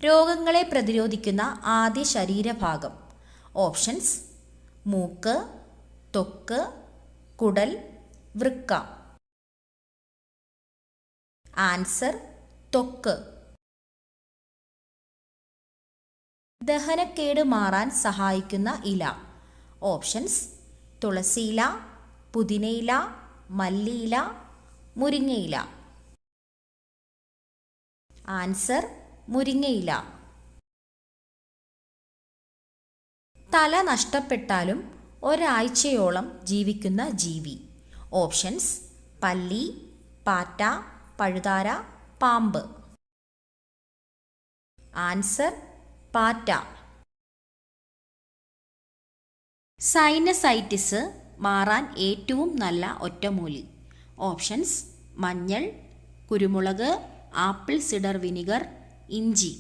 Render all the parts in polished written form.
രോഗങ്ങളെ പ്രതിരോധിക്കുന്ന ആദ്യ ശരീരഭാഗം. ഓപ്ഷൻസ്: മൂക്ക്, ത്വക്ക്, കുടൽ, വൃക്ക. ആൻസർ: ത്വക്ക്. ദഹനക്കേട് മാറാൻ സഹായിക്കുന്ന ഇല. ഓപ്ഷൻസ്: തുളസിയില, പുതിനയില, മല്ലിയില, മുരിങ്ങയില. ആൻസർ: മുരിങ്ങയില. തല നഷ്ടപ്പെട്ടാലും ഒരാഴ്ചയോളം ജീവിക്കുന്ന ജീവി. ഓപ്ഷൻസ്: പല്ലി, പാറ്റ, പഴുതാര, പാമ്പ്. ആൻസർ: പാറ്റ. സൈനസൈറ്റിസ് മാറാൻ ഏറ്റവും നല്ല ഒറ്റമൂലി. ഓപ്ഷൻസ്: മഞ്ഞൾ, കുരുമുളക്, ആപ്പിൾ സിഡർ വിനിഗർ, ഇഞ്ചി.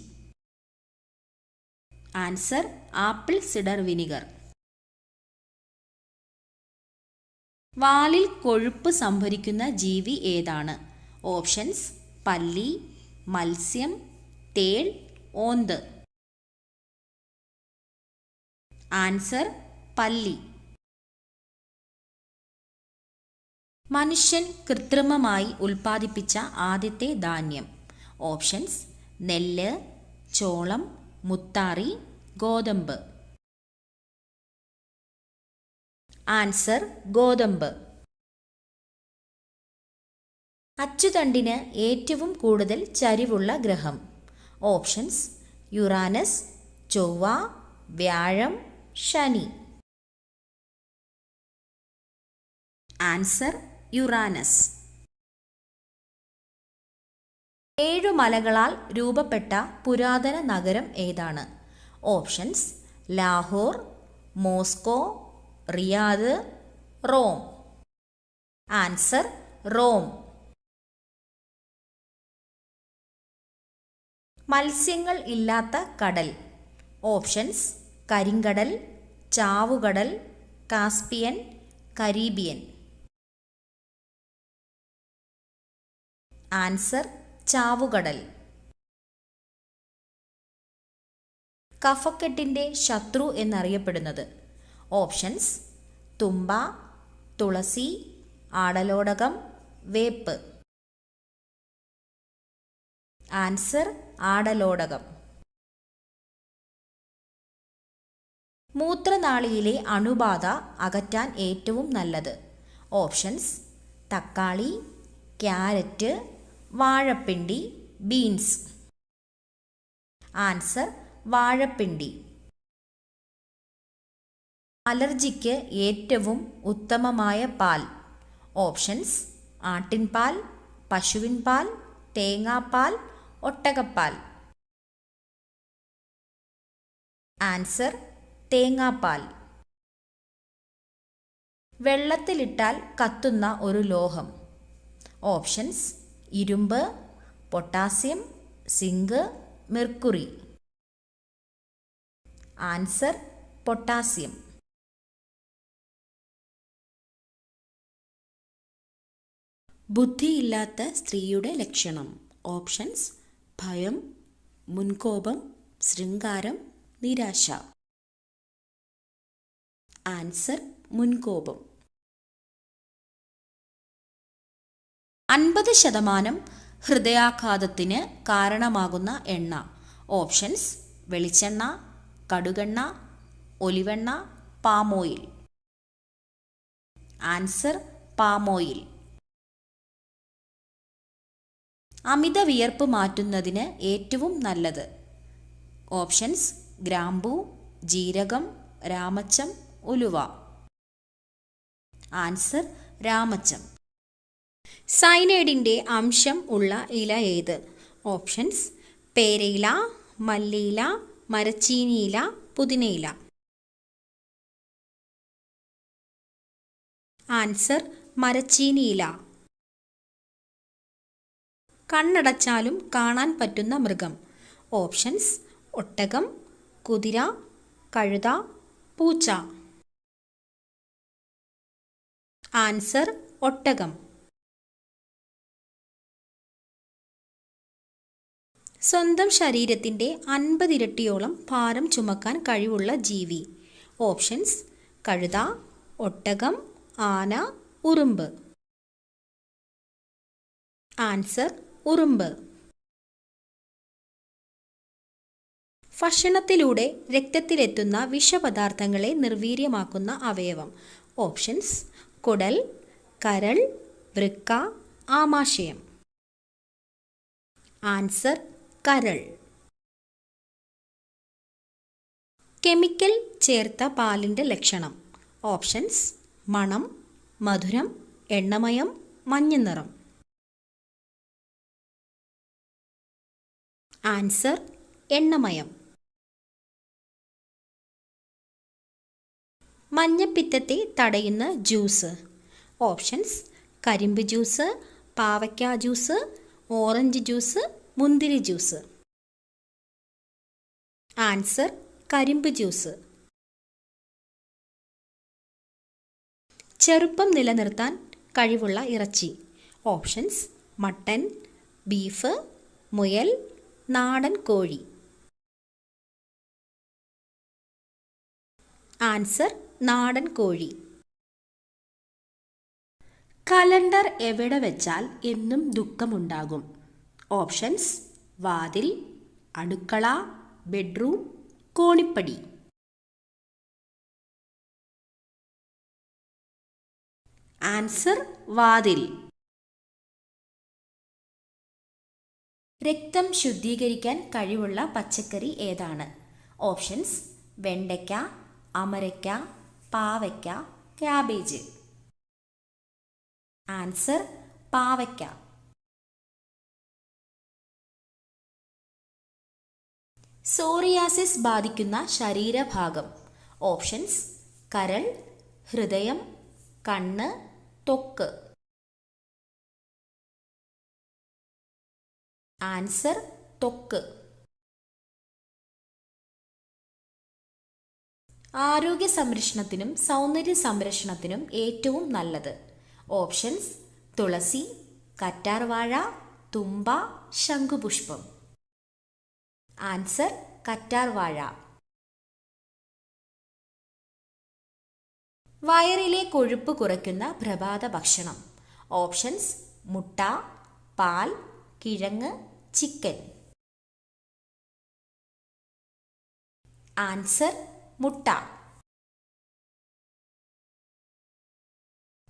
Answer: apple cider vinegar. വാലിൽ കൊഴുപ്പ് സംഭരിക്കുന്ന ജീവി ഏതാണ്? ഓപ്ഷൻസ്: പല്ലി, മത്സ്യം, തേൾ, ഓന്ത്. ആൻസർ: പല്ലി. മനുഷ്യൻ കൃത്രിമമായി ഉൽപ്പാദിപ്പിച്ച ആദ്യത്തെ ധാന്യം. ഓപ്ഷൻസ്: നെല്ല്, ചോളം, മുത്താറി, ഗോതമ്പ്. ആൻസർ: ഗോതമ്പ്. അച്ചുതണ്ടിന് ഏറ്റവും കൂടുതൽ ചരിവുള്ള ഗ്രഹം. ഓപ്ഷൻസ്: യുറാനസ്, ചൊവ്വ, വ്യാഴം, ശനി. Answer: Uranus. 7 മലകളാൽ രൂപപ്പെട്ട പുരാതന നഗരം ഏതാണ്? Options: Lahore, Moscow, Riyadh, Rome. Answer: Rome. മത്സ്യങ്ങൾ ഇല്ലാത്ത കടൽ. ഓപ്ഷൻസ്: കരിങ്കടൽ, ചാവുകടൽ, കാസ്പിയൻ, കരീബിയൻ. ആൻസർ: ചാവുകടൽ. കഫക്കെട്ടിന്റെ ശത്രു എന്നറിയപ്പെടുന്നത്. ഓപ്ഷൻസ്: തുമ്പ, തുളസി, ആടലോടകം, വേപ്പ്. ആൻസർ: ആടലോടകം. മൂത്രനാളിയിലെ അണുബാധ അകറ്റാൻ ഏറ്റവും നല്ലത്. ഓപ്ഷൻസ്: തക്കാളി, ക്യാരറ്റ്, വാഴപ്പിണ്ടി, ബീൻസ്. ആൻസർ: വാഴപ്പിണ്ടി. അലർജിക്ക് ഏറ്റവും ഉത്തമമായ പാൽ. ഓപ്ഷൻസ്: ആട്ടിൻപാൽ, പശുവിൻപാൽ, തേങ്ങാപ്പാൽ, ഒട്ടകപ്പാൽ. ആൻസർ: തേങ്ങാപ്പാൽ. വെള്ളത്തിലിട്ടാൽ കത്തുന്ന ഒരു ലോഹം. ഓപ്ഷൻസ്: ഇരുമ്പ്, potassium, zinc, mercury. Answer: potassium. ബുദ്ധിയില്ലാത്ത സ്ത്രീയുടെ ലക്ഷണം. ഓപ്ഷൻസ്: ഭയം, മുൻകോപം, ശൃംഗാരം, നിരാശ. ആൻസർ: മുൻകോപം. 50% ഹൃദയാഘാതത്തിന് കാരണമാകുന്ന എണ്ണ. ഓപ്ഷൻസ്: വെളിച്ചെണ്ണ, കടുകെണ്ണ, ഒലിവെണ്ണ, പാമോയിൽ. Answer: palm oil. അമിത വിയർപ്പ് മാറ്റുന്നതിന് ഏറ്റവും നല്ലത്. ഓപ്ഷൻസ്: ഗ്രാമ്പൂ, ജീരകം, രാമച്ചം, ഉലുവ. ആൻസർ: രാമച്ചം. സയനൈഡിൻ്റെ അംശം ഉള്ള ഇല ഏത്? ഓപ്ഷൻസ്: പേരയില, മല്ലിയില, മരച്ചീനിയില, പുതിനയില. ആൻസർ: മരച്ചീനിയില. കണ്ണടച്ചാലും കാണാൻ പറ്റുന്ന മൃഗം. ഓപ്ഷൻസ്: ഒട്ടകം, കുതിര, കഴുത, പൂച്ച. ആൻസർ: ഒട്ടകം. സ്വന്തം ശരീരത്തിൻ്റെ 50 ഇരട്ടിയോളം ഭാരം ചുമക്കാൻ കഴിവുള്ള ജീവി. ഓപ്ഷൻസ്: കഴുത, ഒട്ടകം, ആന, ഉറുമ്പ്. ആൻസർ: ഉറുമ്പ്. ഭക്ഷണത്തിലൂടെ രക്തത്തിലെത്തുന്ന വിഷപദാർത്ഥങ്ങളെ നിർവീര്യമാക്കുന്ന അവയവം. ഓപ്ഷൻസ്: കുടൽ, കരൾ, വൃക്ക, ആമാശയം. ആൻസർ: കരൾ. കെമിക്കൽ ചേർത്ത പാലിൻ്റെ ലക്ഷണം. ഓപ്ഷൻസ്: മണം, മധുരം, എണ്ണമയം, മഞ്ഞനിറം. ആൻസർ: എണ്ണമയം. മഞ്ഞപ്പിത്തത്തെ തടയുന്ന ജ്യൂസ്. ഓപ്ഷൻസ്: കരിമ്പ് ജ്യൂസ്, പാവയ്ക്ക ജ്യൂസ്, ഓറഞ്ച് ജ്യൂസ്, മുന്തിരി ജ്യൂസ്. ആൻസർ: കരിമ്പ് ജ്യൂസ്. ചെറുപ്പം നിലനിർത്താൻ കഴിവുള്ള ഇറച്ചി. ഓപ്ഷൻസ്: മട്ടൻ, ബീഫ്, മുയൽ, നാടൻ കോഴി. ആൻസർ: നാടൻ കോഴി. കലണ്ടർ എവിടെ വെച്ചാൽ എന്നും ദുഃഖമുണ്ടാകും. ഓപ്ഷൻസ്: വാതിൽ, അടുക്കള, ബെഡ്റൂം, കോണിപ്പടി. ആൻസർ: വാതിൽ. രക്തം ശുദ്ധീകരിക്കാൻ കഴിവുള്ള പച്ചക്കറി ഏതാണ്? ഓപ്ഷൻസ്: വെണ്ടയ്ക്ക, അമരയ്ക്ക, പാവയ്ക്ക, ക്യാബേജ്. ആൻസർ: പാവയ്ക്ക. സോറിയാസിസ് ബാധിക്കുന്ന ശരീരഭാഗം. ഓപ്ഷൻസ്: കരൾ, ഹൃദയം, കണ്ണ്, ത്വക്ക്. ആൻസർ: ത്വക്ക്. ആരോഗ്യ സംരക്ഷണത്തിനും സൗന്ദര്യ സംരക്ഷണത്തിനും ഏറ്റവും നല്ലത്. ഓപ്ഷൻസ്: തുളസി, കറ്റാർവാഴ, തുമ്പ, ശംഖുപുഷ്പം. ആൻസർ: കറ്റാർവാഴ. വയറിലെ കൊഴുപ്പ് കുറയ്ക്കുന്ന പ്രഭാത ഭക്ഷണം. ഓപ്ഷൻസ്: മുട്ട, പാൽ, കിഴങ്ങ്, ചിക്കൻ. ആൻസർ: മുട്ട.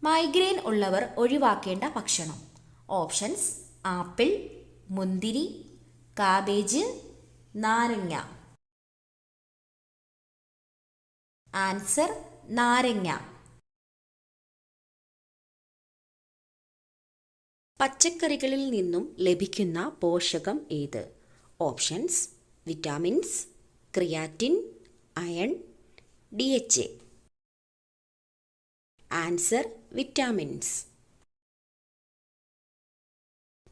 മൈഗ്രെയിൻ ഉള്ളവർ ഒഴിവാക്കേണ്ട ഭക്ഷണം. ഓപ്ഷൻസ്: ആപ്പിൾ, മുന്തിരി, കാബേജ്, നാരങ്ങ. ആൻസർ: നാരങ്ങ. പച്ചക്കറികളിൽ നിന്നും ലഭിക്കുന്ന പോഷകം ഏത്? Options: vitamins, creatine, iron, DHA. Answer: vitamins.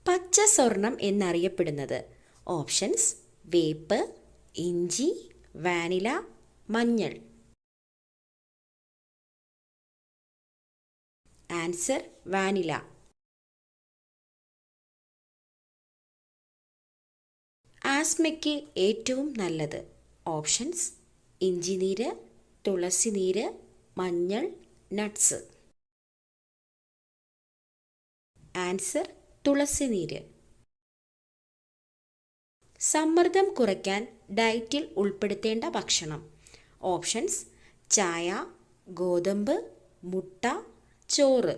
പച്ച സ്വർണം എന്നറിയപ്പെടുന്നത്. ഓപ്ഷൻസ്: വേപ്പ്, ഇഞ്ചി, വാനില, മഞ്ഞൾ. Answer: vanilla. ആസ്മയ്ക്ക് ഏറ്റവും നല്ലത്. ഓപ്ഷൻസ്: ഇഞ്ചിനീര്, തുളസിനീര്, മഞ്ഞൾ, നട്ട്സ്. ആൻസർ: തുളസിനീര്. സമ്മർദ്ദം കുറയ്ക്കാൻ ഡയറ്റിൽ ഉൾപ്പെടുത്തേണ്ട ഭക്ഷണം. ഓപ്ഷൻസ്: ചായ, ഗോതമ്പ്, മുട്ട, ചോറ്.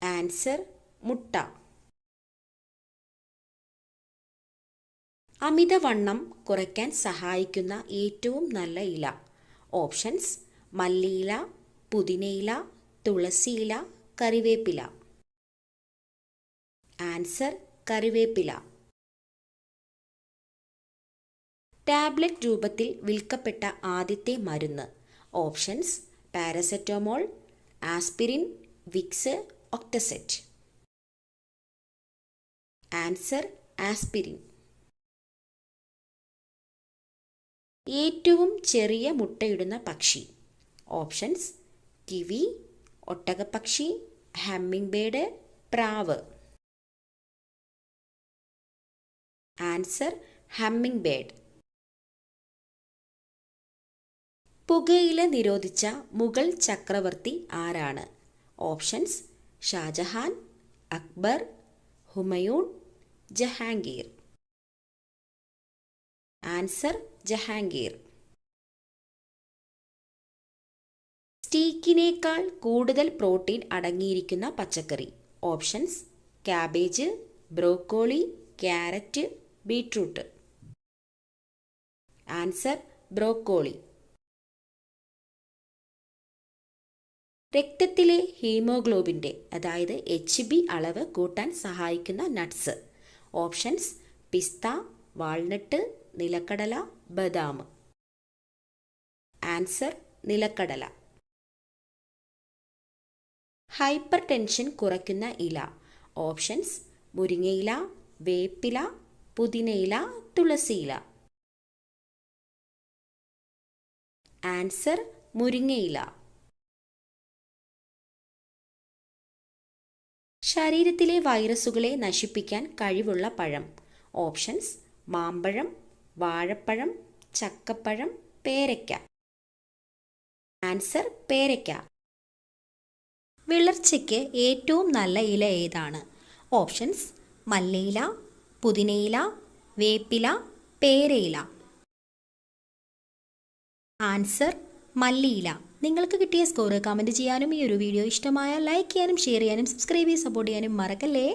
ആൻസർ: മുട്ട. അമിതവണ്ണം കുറയ്ക്കാൻ സഹായിക്കുന്ന ഏറ്റവും നല്ല ഇല. ഓപ്ഷൻസ്: മല്ലിയില, പുതിനയില, തുളസിയില, കറിവേപ്പില. ആൻസർ: കറിവേപ്പില. ടാബ്ലറ്റ് രൂപത്തിൽ വിൽക്കപ്പെട്ട ആദ്യത്തെ മരുന്ന്. ഓപ്ഷൻസ്: പാരസെറ്റമോൾ, ആസ്പിരിൻ, വിക്സ്, ഒക്ടസെറ്റ്. Answer: aspirin. ഏറ്റവും ചെറിയ മുട്ടയിടുന്ന പക്ഷി. ഓപ്ഷൻസ്: കിവി, ഒട്ടകപ്പക്ഷി, ഹമ്മിങ് ബേർഡ്, പ്രാവ്. Answer hummingbird. പുകയില നിരോധിച്ച മുഗൾ ചക്രവർത്തി ആരാണ്? ഓപ്ഷൻസ് ഷാജഹാൻ, അക്ബർ, ഹുമയൂൺ, ജഹാംഗീർ. ആൻസർ ജഹാംഗീർ. സ്റ്റീക്കിനേക്കാൾ കൂടുതൽ പ്രോട്ടീൻ അടങ്ങിയിരിക്കുന്ന പച്ചക്കറി. Options cabbage, broccoli, carrot, beetroot. Answer broccoli. രക്തത്തിലെ ഹീമോഗ്ലോബിൻ്റെ അതായത് HB അളവ് കൂട്ടാൻ സഹായിക്കുന്ന നട്ട്സ്. ഓപ്ഷൻസ് പിസ്ത, വാൾനട്ട്, നിലക്കടല, ബദാം. ആൻസർ നിലക്കടല. ഹൈപ്പർ ടെൻഷൻ കുറയ്ക്കുന്ന ഇല. ഓപ്ഷൻസ് മുരിങ്ങയില, വേപ്പില, പുതിനയില, തുളസിയില. ആൻസർ മുരിങ്ങയില. ശരീരത്തിലെ വൈറസുകളെ നശിപ്പിക്കാൻ കഴിവുള്ള പഴം. ഓപ്ഷൻസ് മാമ്പഴം, വാഴപ്പഴം, ചക്കപ്പഴം, പേരയ്ക്ക. ആൻസർ പേരയ്ക്ക. വിളർച്ചയ്ക്ക് ഏറ്റവും നല്ല ഇല ഏതാണ്? ഓപ്ഷൻസ് മല്ലിയില, പുതിനയില, വേപ്പില, പേരയില. ആൻസർ മല്ലിയില. നിങ്ങൾക്ക് കിട്ടിയ സ്കോർ കമൻറ്റ് ചെയ്യാനും ഈ ഒരു വീഡിയോ ഇഷ്ടമായാൽ ലൈക്ക് ചെയ്യാനും ഷെയർ ചെയ്യാനും സബ്സ്ക്രൈബ് ചെയ്ത് സപ്പോർട്ട് ചെയ്യാനും മറക്കല്ലേ.